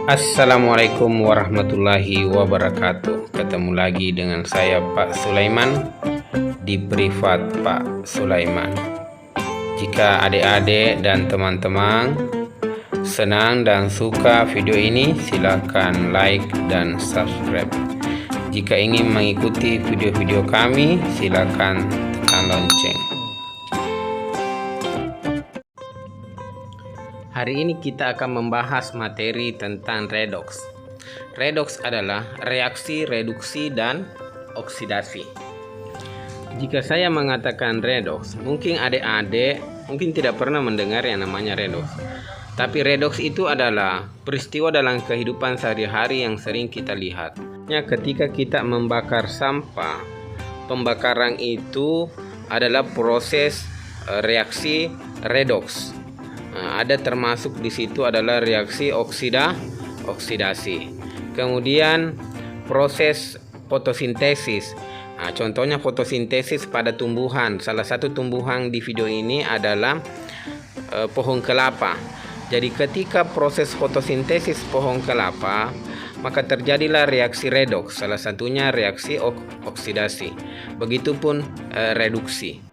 Assalamualaikum warahmatullahi wabarakatuh. Ketemu lagi dengan saya Pak Sulaiman di Privat Pak Sulaiman. Jika adik-adik dan teman-teman senang dan suka video ini, silakan like dan subscribe. Jika ingin mengikuti video-video kami, silakan tekan lonceng. Hari ini kita akan membahas materi tentang redoks. Redoks adalah reaksi reduksi dan oksidasi. Jika saya mengatakan redoks, mungkin adik-adik tidak pernah mendengar yang namanya redoks. Tapi redoks itu adalah peristiwa dalam kehidupan sehari-hari yang sering kita lihat. Ketika kita membakar sampah, pembakaran itu adalah proses reaksi redoks. Ada termasuk di situ adalah reaksi oksidasi. Kemudian proses fotosintesis. Contohnya fotosintesis pada tumbuhan. Salah satu tumbuhan di video ini adalah pohon kelapa. Jadi ketika proses fotosintesis pohon kelapa, maka terjadilah reaksi redoks. Salah satunya reaksi oksidasi. Begitupun reduksi.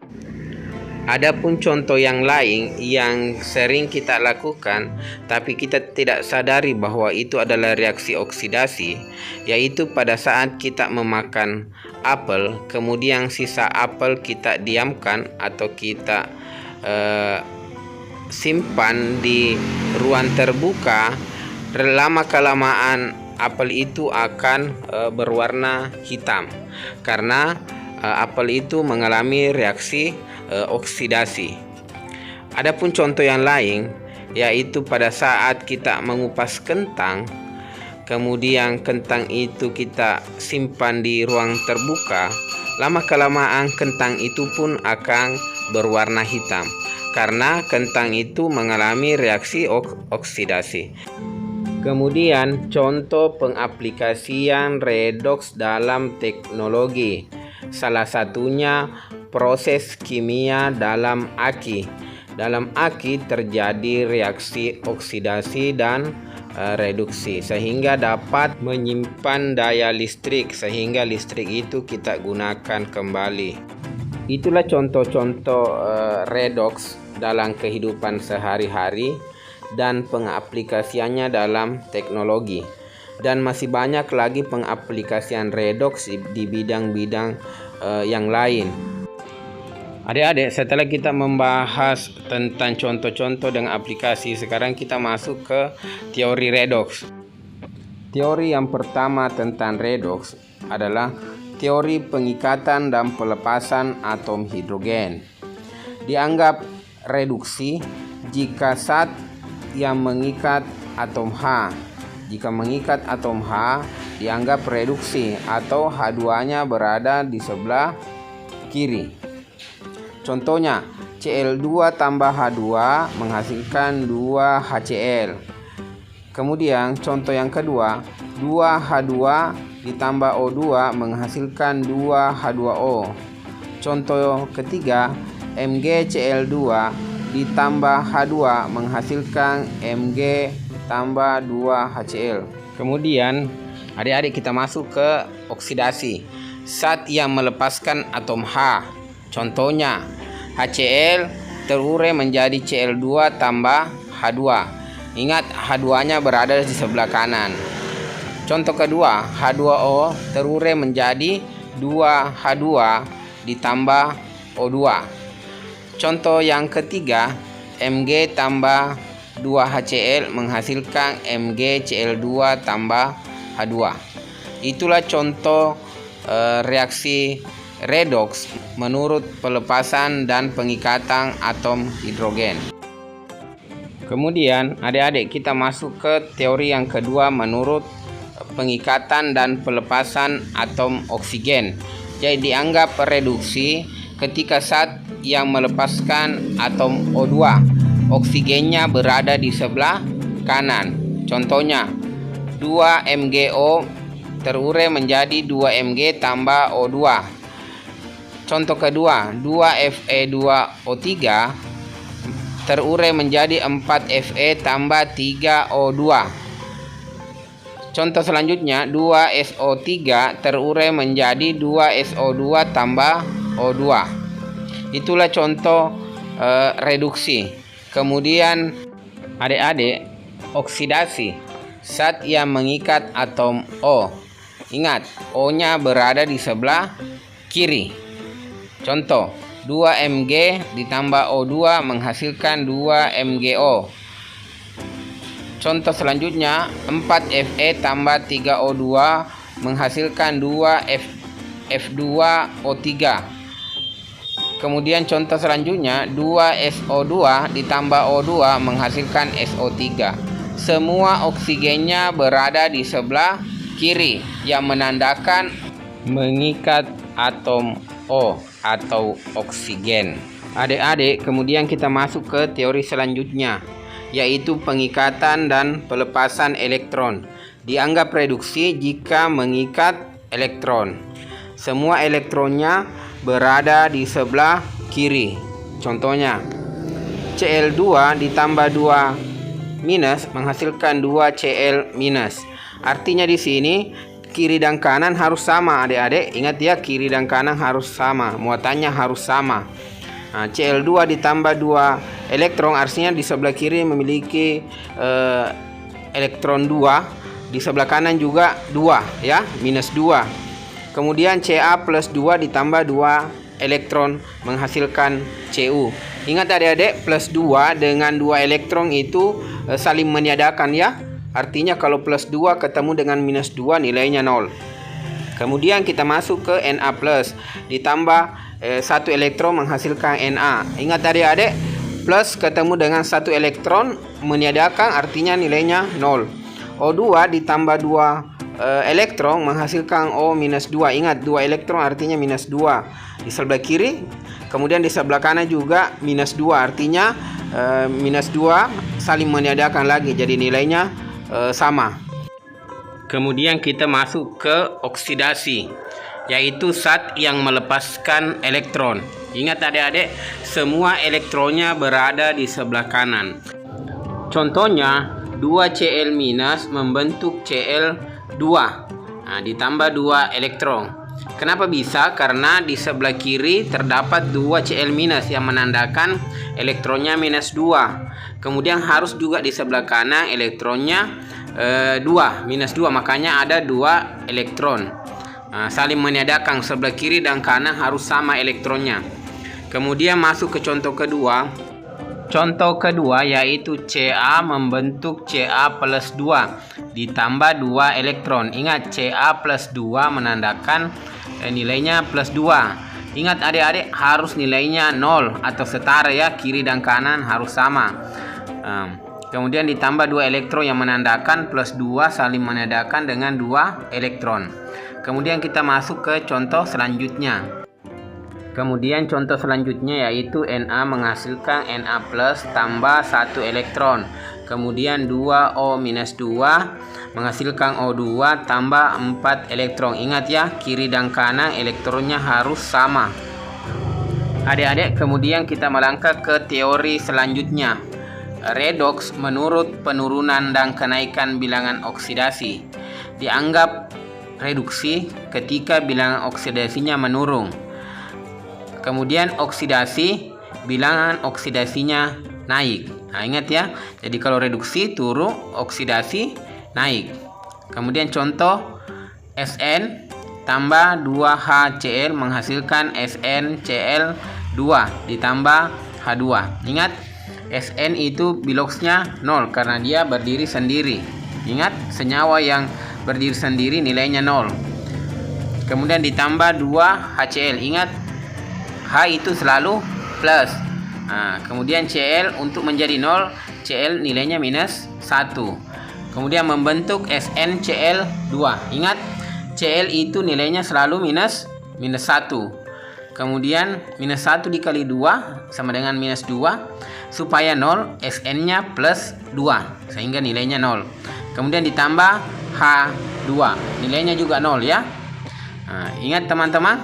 Adapun contoh yang lain yang sering kita lakukan tapi kita tidak sadari bahwa itu adalah reaksi oksidasi, yaitu pada saat kita memakan apel, kemudian sisa apel kita diamkan atau kita simpan di ruang terbuka, lama-kelamaan apel itu akan berwarna hitam karena apel itu mengalami reaksi oksidasi. Adapun contoh yang lain yaitu pada saat kita mengupas kentang, kemudian kentang itu kita simpan di ruang terbuka, lama-kelamaan kentang itu pun akan berwarna hitam karena kentang itu mengalami reaksi oksidasi. Kemudian contoh pengaplikasian redoks dalam teknologi. Salah satunya proses kimia dalam aki. Dalam aki terjadi reaksi oksidasi dan reduksi sehingga dapat menyimpan daya listrik sehingga listrik itu kita gunakan kembali. Itulah contoh-contoh redoks dalam kehidupan sehari-hari dan pengaplikasiannya dalam teknologi. Dan masih banyak lagi pengaplikasian redoks di bidang-bidang yang lain. Adik-adik, setelah kita membahas tentang contoh-contoh dan aplikasi, sekarang kita masuk ke teori redoks. Teori yang pertama tentang redoks adalah teori pengikatan dan pelepasan atom hidrogen. Dianggap reduksi jika zat yang mengikat atom H. Jika mengikat atom H, dianggap reduksi atau H2-nya berada di sebelah kiri. Contohnya, Cl2 tambah H2 menghasilkan 2 HCl. Kemudian contoh yang kedua, 2 H2 ditambah O2 menghasilkan 2 H2O. Contoh ketiga, MgCl2 ditambah H2 menghasilkan Mg tambah 2 HCl. Kemudian adik-adik kita masuk ke oksidasi. Zat yang melepaskan atom H. Contohnya HCl terurai menjadi Cl2 tambah H2. Ingat, H2-nya berada di sebelah kanan. Contoh kedua, H2O terurai menjadi 2 H2 ditambah O2. Contoh yang ketiga, Mg tambah 2 HCl menghasilkan MgCl2 tambah H2. Itulah contoh reaksi redoks menurut pelepasan dan pengikatan atom hidrogen. Kemudian adik-adik kita masuk ke teori yang kedua menurut pengikatan dan pelepasan atom oksigen. Jadi dianggap reduksi ketika zat yang melepaskan atom O2, oksigennya berada di sebelah kanan. Contohnya 2 MgO terurai menjadi 2 Mg tambah O2. Contoh kedua, 2 Fe2O3 terurai menjadi 4 Fe tambah 3 O2. Contoh selanjutnya, 2SO3 terurai menjadi 2SO2 tambah O2. Itulah contoh reduksi. Kemudian adik-adik, oksidasi, zat yang mengikat atom O. Ingat, O-nya berada di sebelah kiri. Contoh, 2Mg ditambah O2 menghasilkan 2MgO. Contoh selanjutnya, 4Fe tambah 3O2 menghasilkan 2F2O3. Kemudian contoh selanjutnya, 2SO2 ditambah O2 menghasilkan SO3. Semua oksigennya berada di sebelah kiri yang menandakan mengikat atom O atau oksigen. Adik-adik, kemudian kita masuk ke teori selanjutnya, yaitu pengikatan dan pelepasan elektron. Dianggap reduksi jika mengikat elektron. Semua elektronnya berada di sebelah kiri. Contohnya, Cl2 ditambah 2 minus menghasilkan 2Cl minus. Artinya di sini kiri dan kanan harus sama, adik-adik. Ingat ya, kiri dan kanan harus sama, muatannya harus sama. Nah, Cl2 ditambah 2 elektron artinya di sebelah kiri memiliki elektron 2, di sebelah kanan juga 2 ya, minus 2. Kemudian Ca plus 2 ditambah 2 elektron menghasilkan Cu. Ingat adik-adik, plus 2 dengan 2 elektron itu saling meniadakan ya. Artinya kalau plus 2 ketemu dengan minus 2 nilainya 0. Kemudian kita masuk ke Na plus ditambah 1 elektron menghasilkan Na. Ingat adik-adik, plus ketemu dengan 1 elektron meniadakan artinya nilainya 0. O2 ditambah 2 elektron menghasilkan O minus 2. Ingat, 2 elektron artinya minus 2 di sebelah kiri. Kemudian di sebelah kanan juga minus 2 artinya minus 2 saling meniadakan lagi, jadi nilainya sama. Kemudian kita masuk ke oksidasi, yaitu zat yang melepaskan elektron. Ingat adik-adik, semua elektronnya berada di sebelah kanan. Contohnya, 2Cl minus membentuk Cl2 ditambah 2 elektron. Kenapa bisa? Karena di sebelah kiri terdapat 2 Cl minus yang menandakan elektronnya minus 2. Kemudian harus juga di sebelah kanan elektronnya 2, minus 2, makanya ada 2 elektron. Saling meniadakan, sebelah kiri dan kanan harus sama elektronnya. Kemudian masuk ke contoh kedua. Contoh kedua yaitu Ca membentuk Ca plus 2 ditambah 2 elektron. Ingat, Ca plus 2 menandakan nilainya plus 2. Ingat adik-adik, harus nilainya 0 atau setara ya, kiri dan kanan harus sama. Kemudian ditambah 2 elektron yang menandakan plus 2 saling menandakan dengan 2 elektron. Kemudian kita masuk ke contoh selanjutnya. Kemudian contoh selanjutnya yaitu Na menghasilkan Na plus tambah 1 elektron. Kemudian 2O minus 2 menghasilkan O2 tambah 4 elektron. Ingat ya, kiri dan kanan elektronnya harus sama. Adik-adik, kemudian kita melangkah ke teori selanjutnya. Redoks menurut penurunan dan kenaikan bilangan oksidasi. Dianggap reduksi ketika bilangan oksidasinya menurun. Kemudian oksidasi, bilangan oksidasinya naik. Ingat ya, jadi kalau reduksi turun, oksidasi naik. Kemudian contoh, Sn tambah 2HCl menghasilkan SnCl2 ditambah H2. Ingat, Sn itu biloxnya 0 karena dia berdiri sendiri. Ingat, senyawa yang berdiri sendiri nilainya 0. Kemudian ditambah 2HCl. Ingat, H itu selalu plus. Kemudian Cl untuk menjadi 0, Cl nilainya minus 1. Kemudian membentuk SnCl2. Ingat, Cl itu nilainya selalu minus 1. Kemudian minus 1 dikali 2 sama dengan minus 2. Supaya 0, Sn-nya plus 2 sehingga nilainya 0. Kemudian ditambah H2, nilainya juga 0 ya. Ingat teman-teman,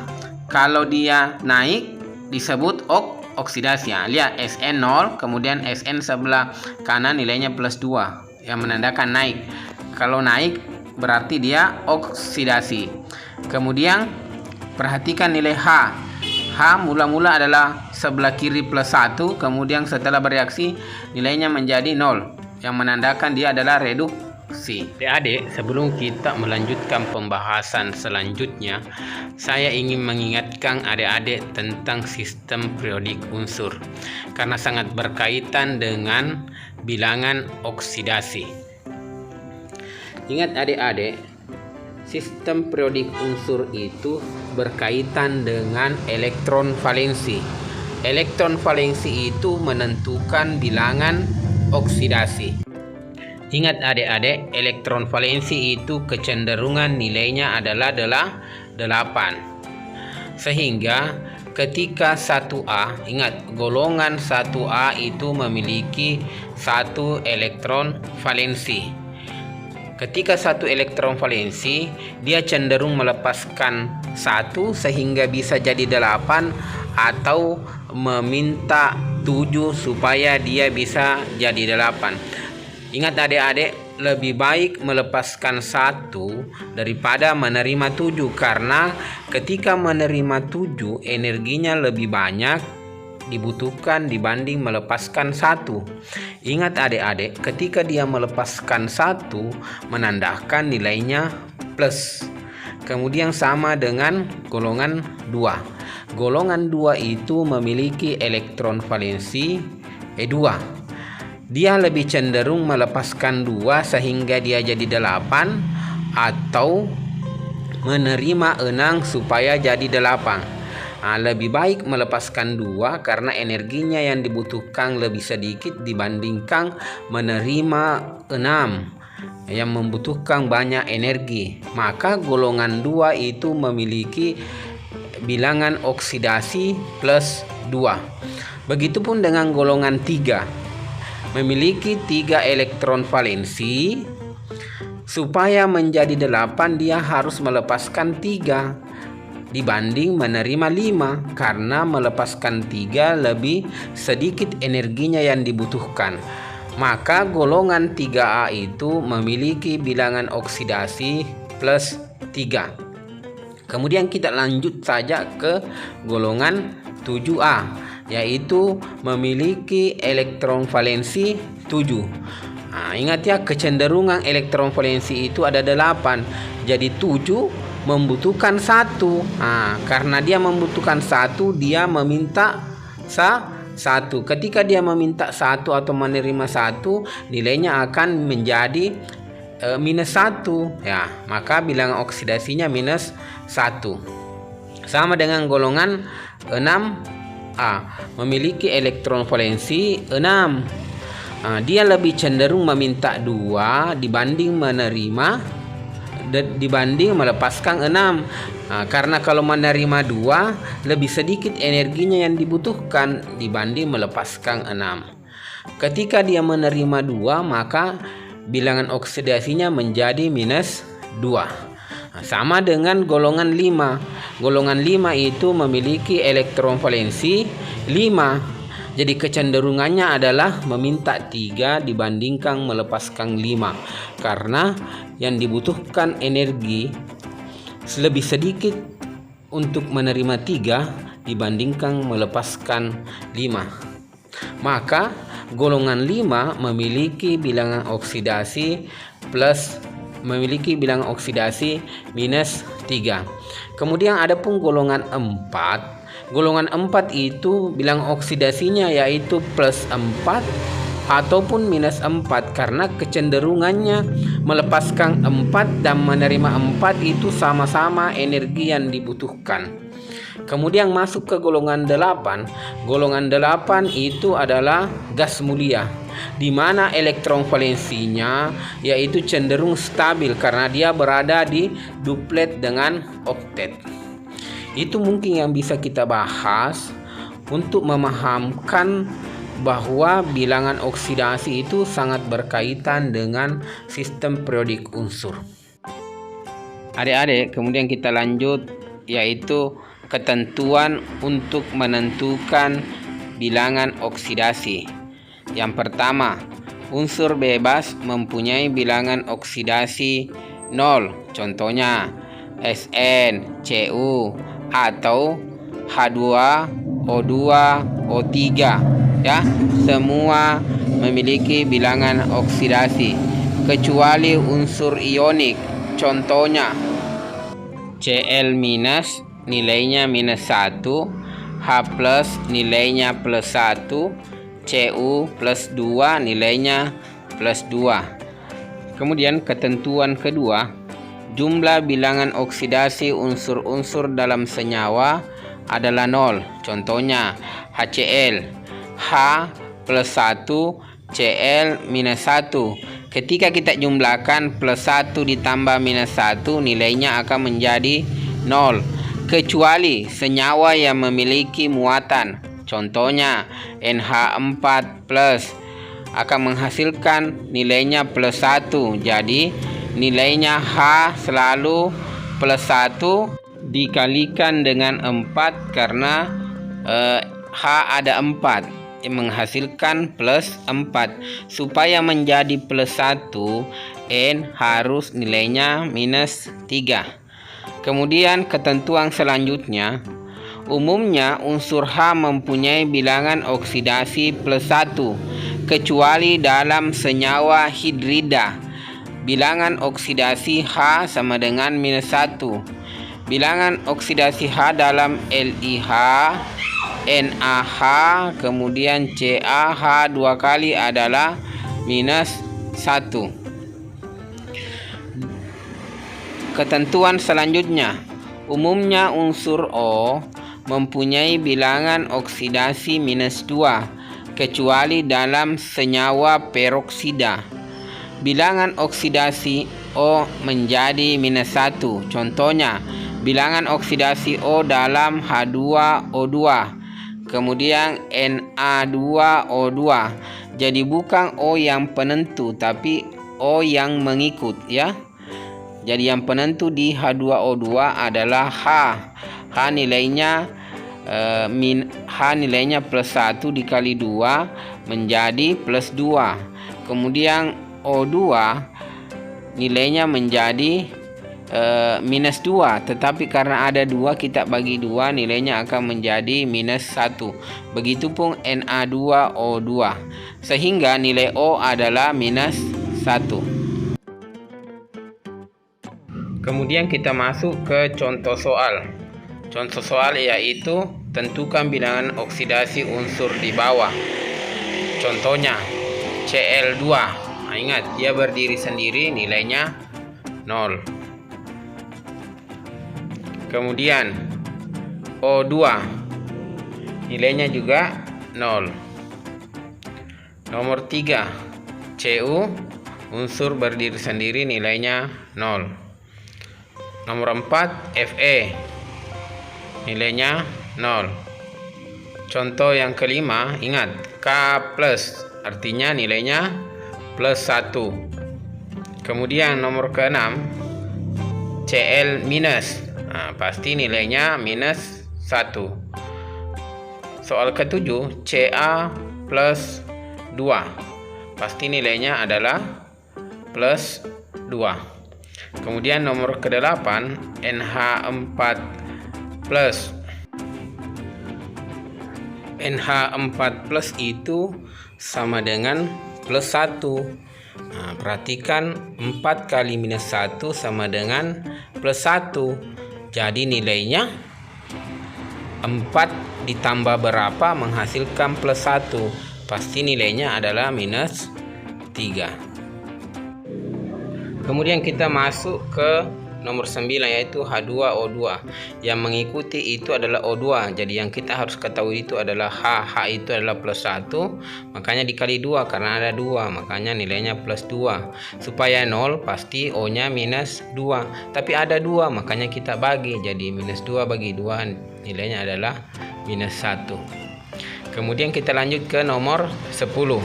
kalau dia naik disebut oksidasi. Lihat, Sn 0, kemudian Sn sebelah kanan nilainya plus 2 yang menandakan naik. Kalau naik berarti dia oksidasi. Kemudian perhatikan nilai H. H mula-mula adalah sebelah kiri plus 1, kemudian setelah bereaksi nilainya menjadi 0, yang menandakan dia adalah reduksi. Adik-adik, sebelum kita melanjutkan pembahasan selanjutnya, saya ingin mengingatkan adik-adik tentang sistem periodik unsur, karena sangat berkaitan dengan bilangan oksidasi. Ingat adik-adik, sistem periodik unsur itu berkaitan dengan elektron valensi. Elektron valensi itu menentukan bilangan oksidasi. Ingat adik-adik, elektron valensi itu kecenderungan nilainya adalah 8. Sehingga ketika 1A, ingat golongan 1A itu memiliki 1 elektron valensi. Ketika 1 elektron valensi, dia cenderung melepaskan 1 sehingga bisa jadi 8 atau meminta 7 supaya dia bisa jadi 8. Ingat adik-adik, lebih baik melepaskan 1 daripada menerima 7, karena ketika menerima 7 energinya lebih banyak dibutuhkan dibanding melepaskan 1. Ingat adik-adik, ketika dia melepaskan 1 menandakan nilainya plus. Kemudian sama dengan golongan 2. Golongan 2 itu memiliki elektron valensi E2. Dia lebih cenderung melepaskan 2 sehingga dia jadi 8 atau menerima 6 supaya jadi 8. Lebih baik melepaskan 2 karena energinya yang dibutuhkan lebih sedikit dibandingkan menerima 6 yang membutuhkan banyak energi. Maka golongan 2 itu memiliki bilangan oksidasi plus 2. Begitupun dengan golongan 3, memiliki 3 elektron valensi. Supaya menjadi 8 dia harus melepaskan 3 dibanding menerima 5, karena melepaskan 3 lebih sedikit energinya yang dibutuhkan. Maka golongan 3A itu memiliki bilangan oksidasi plus 3. Kemudian kita lanjut saja ke golongan 7A, yaitu memiliki elektron valensi 7. Ingat ya, kecenderungan elektron valensi itu ada 8. Jadi 7 membutuhkan 1. Karena dia membutuhkan 1, dia meminta 1. Ketika dia meminta 1 atau menerima 1, nilainya akan menjadi minus 1. Ya, maka bilangan oksidasinya minus 1. Sama dengan golongan 6A, memiliki elektron valensi 6. Dia lebih cenderung meminta 2 dibanding melepaskan 6. Karena kalau menerima 2 lebih sedikit energinya yang dibutuhkan dibanding melepaskan 6. Ketika dia menerima 2, maka bilangan oksidasinya menjadi minus 2. Sama dengan golongan 5. Golongan 5 itu memiliki elektron valensi 5. Jadi kecenderungannya adalah meminta 3 dibandingkan melepaskan 5, karena yang dibutuhkan energi lebih sedikit untuk menerima 3 dibandingkan melepaskan 5. Maka golongan 5 memiliki bilangan oksidasi minus 3. Kemudian ada pun golongan 4. Golongan 4 itu bilangan oksidasinya yaitu plus 4 ataupun minus 4, karena kecenderungannya melepaskan 4 dan menerima 4 itu sama-sama energi yang dibutuhkan. Kemudian masuk ke golongan 8. Golongan 8 itu adalah gas mulia, di mana elektron valensinya yaitu cenderung stabil karena dia berada di duplet dengan oktet. Itu mungkin yang bisa kita bahas untuk memahamkan bahwa bilangan oksidasi itu sangat berkaitan dengan sistem periodik unsur. Adik-adik, kemudian kita lanjut, yaitu ketentuan untuk menentukan bilangan oksidasi. Yang pertama, unsur bebas mempunyai bilangan oksidasi 0. Contohnya SnCu atau H2O2O3 ya. Semua memiliki bilangan oksidasi kecuali unsur ionik. Contohnya Cl- nilainya -1, H+ nilainya +1, Cu+2 nilainya +2. Kemudian ketentuan kedua, jumlah bilangan oksidasi unsur-unsur dalam senyawa adalah 0. Contohnya HCl, H+1, Cl-1. Ketika kita jumlahkan +1 ditambah -1, nilainya akan menjadi 0. Kecuali senyawa yang memiliki muatan. Contohnya NH4+ akan menghasilkan nilainya +1. Jadi nilainya H selalu +1 dikalikan dengan 4 karena H ada 4 yang menghasilkan +4. Supaya menjadi +1, N harus nilainya -3. Kemudian ketentuan selanjutnya, umumnya unsur H mempunyai bilangan oksidasi +1 kecuali dalam senyawa hidrida. Bilangan oksidasi H sama dengan -1. Bilangan oksidasi H dalam LiH, NaH, kemudian CaH 2 kali adalah -1. Ketentuan selanjutnya, umumnya unsur O mempunyai bilangan oksidasi -2 kecuali dalam senyawa peroksida. Bilangan oksidasi O menjadi -1. Contohnya bilangan oksidasi O dalam H2O2, kemudian Na2O2. Jadi bukan O yang penentu tapi O yang mengikut ya. Jadi yang penentu di H2O2 adalah H. H nilainya +1 dikali 2 menjadi +2. Kemudian O2 nilainya menjadi -2, tetapi karena ada 2 kita bagi 2, nilainya akan menjadi -1. Begitupun Na2O2, sehingga nilai O adalah -1. Kemudian kita masuk ke contoh soal. Contoh soal yaitu tentukan bilangan oksidasi unsur di bawah. Contohnya Cl2. Nah, ingat dia berdiri sendiri, nilainya 0. Kemudian O2 nilainya juga 0. Nomor 3 Cu, unsur berdiri sendiri, nilainya 0. Nomor 4 Fe, nilainya 0. Contoh yang kelima, ingat K+, artinya nilainya +1. Kemudian nomor ke-6 Cl-, pasti nilainya -1. Soal ke-7 Ca+2, pasti nilainya adalah +2. Kemudian nomor ke-8 NH4+. NH4+ itu sama dengan +1. Nah, perhatikan 4 kali -1 sama dengan +1. Jadi nilainya 4 ditambah berapa menghasilkan +1. Pasti nilainya adalah -3. Kemudian kita masuk ke nomor 9 yaitu H2O2. Yang mengikuti itu adalah O2. Jadi yang kita harus ketahui itu adalah H. H itu adalah +1, makanya dikali 2 karena ada 2, makanya nilainya +2. Supaya 0 pasti O-nya -2. Tapi ada 2, makanya kita bagi. Jadi -2 bagi 2 nilainya adalah -1. Kemudian kita lanjut ke nomor 10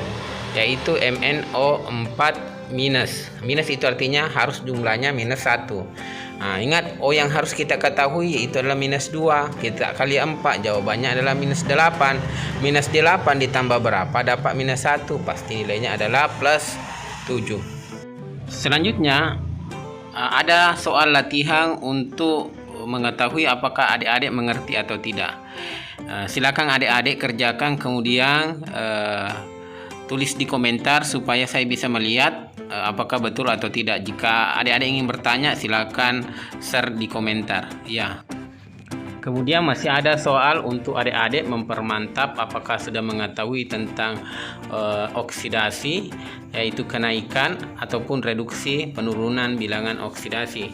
yaitu MnO4-. Minus itu artinya harus jumlahnya -1. Nah, ingat O yang harus kita ketahui itu adalah -2. Kita kali 4, jawabannya adalah -8. -8 ditambah berapa dapat -1? Pasti nilainya adalah +7. Selanjutnya ada soal latihan untuk mengetahui apakah adik-adik mengerti atau tidak. Silakan adik-adik kerjakan, kemudian tulis di komentar supaya saya bisa melihat apakah betul atau tidak. Jika adik-adik ingin bertanya, silakan share di komentar ya. Kemudian masih ada soal untuk adik-adik mempermantap apakah sudah mengetahui tentang oksidasi, yaitu kenaikan ataupun reduksi penurunan bilangan oksidasi.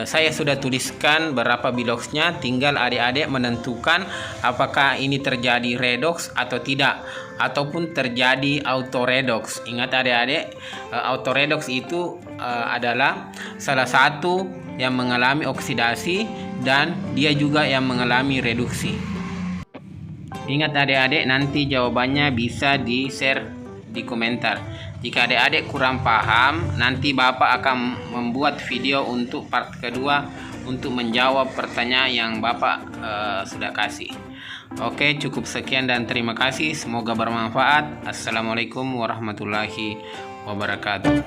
Saya sudah tuliskan berapa biloxnya, tinggal adik-adik menentukan apakah ini terjadi redox atau tidak, ataupun terjadi autoredox. Ingat adik-adik, autoredox itu adalah salah satu yang mengalami oksidasi dan dia juga yang mengalami reduksi. Ingat adik-adik, nanti jawabannya bisa di-share di komentar. Jika adik-adik kurang paham, nanti Bapak akan membuat video untuk part kedua untuk menjawab pertanyaan yang Bapak sudah kasih. Oke, cukup sekian dan terima kasih. Semoga bermanfaat. Assalamualaikum warahmatullahi wabarakatuh.